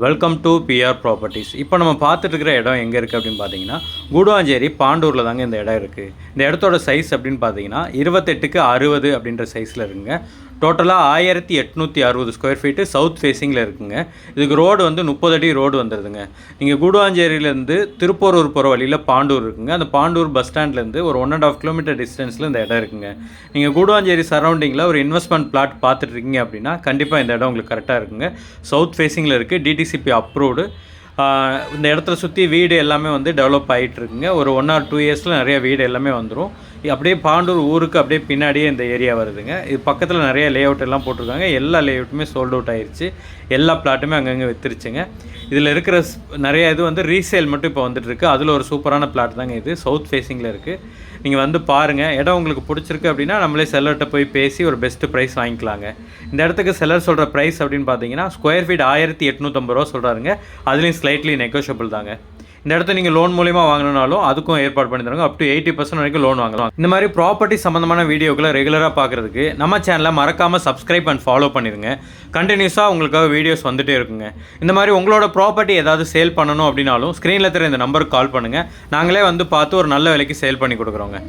Welcome to PR properties. இப்போ நம்ம பார்த்துட்டு இருக்கிற இடம் எங்கே இருக்குது அப்படின்னு பார்த்தீங்கன்னா, கூடுவாஞ்சேரி பாண்டூரில் தாங்க இந்த இடம் இருக்குது. இந்த இடத்தோட சைஸ் அப்படின்னு பார்த்தீங்கன்னா 28க்கு 60 அப்படின்ற சைஸில் இருக்குங்க. டோட்டலாக 1860 ஸ்கொயர் ஃபீட்டு சவுத் ஃபேஸிங்கில் இருக்குங்க. இதுக்கு ரோடு வந்து 30 அடி ரோடு வந்துடுதுங்க. நீங்கள் கூடுவாஞ்சேரியிலேருந்து திருப்போரூர் போகிற வழியில் பாண்டூர் இருக்குங்க. அந்த பாண்டூர் பஸ் ஸ்டாண்ட்லேருந்து ஒரு 1.5 கிலோமீட்டர் டிஸ்டன்ஸில் இந்த இடம் இருக்குங்க. நீங்கள் கூடுவாஞ்சேரி சரௌண்டிங்கில் ஒரு இன்வெஸ்ட்மெண்ட் பிளாட் பார்த்துட்ருக்கீங்க அப்படின்னா கண்டிப்பாக இந்த இடம் உங்களுக்கு கரெக்டாக இருக்குங்க. சவுத் ஃபேஸிங்கில் இருக்குது, டிடிசிபி அப்ரூவ்டு. இந்த இடத்துல சுற்றி வீடு எல்லாமே வந்து டெவலப் ஆகிட்டு இருக்குங்க. ஒரு 1 or 2 இயர்ஸில் நிறைய வீடு எல்லாமே வந்துடும். அப்படியே பாண்டூர் ஊருக்கு அப்படியே பின்னாடியே இந்த ஏரியா வருதுங்க. இது பக்கத்தில் நிறைய லே அவுட் எல்லாம் போட்டிருக்காங்க. எல்லா லே அவுட்டுமே சோல்ட் அவுட் ஆயிடுச்சு. எல்லா பிளாட்டுமே அங்கங்கே விற்றுருச்சுங்க. இதில் இருக்கிற நிறைய இது வந்து ரீசேல் மட்டும் இப்போ வந்துட்டுருக்கு. அதில் ஒரு சூப்பரான பிளாட் தாங்க இது. சவுத் ஃபேஸிங்கில் இருக்குது. நீங்கள் வந்து பாருங்கள். இடம் உங்களுக்கு பிடிச்சிருக்கு அப்படின்னா நம்மளே செல்லர்கிட்ட போய் பேசி ஒரு பெஸ்ட்டு ப்ரைஸ் வாங்கிக்கலாங்க. இந்த இடத்துக்கு செல்லர் சொல்கிற ப்ரைஸ் அப்படின்னு பார்த்தீங்கன்னா ஸ்கொயர் ஃபீட் 1850 ரூபா சொல்கிறாருங்க. அதுலேயும் ஸ்லைட்லி நெகோஷியபிள் தாங்க. இந்த இடத்த நீங்கள் லோன் மூலிமா வாங்கினாலும் அதுக்கும் ஏற்பாடு பண்ணி தருவாங்க. அப் டு 80% வரைக்கும் லோன் வாங்கலாம். இந்த மாதிரி ப்ராப்பர்ட்டி சம்மந்தமான வீடியோக்களை ரெகுலராக பார்க்குறதுக்கு நம்ம சேனலை மறக்காமல் சப்ஸ்கிரைப் அண்ட் ஃபாலோ பண்ணிடுங்க. கண்டினியூஸாக உங்களுக்காக வீடியோஸ் வந்துகிட்டே இருக்குங்க. இந்த மாதிரி உங்களோட ப்ராப்பர்ட்டி ஏதாவது சேல் பண்ணணும் அப்படின்னாலும் ஸ்க்ரீனில் தெரிய இந்த நம்பருக்கு கால் பண்ணுங்கள். நாங்களே வந்து பார்த்து ஒரு நல்ல விலைக்கு சேல் பண்ணி கொடுக்குறோங்க.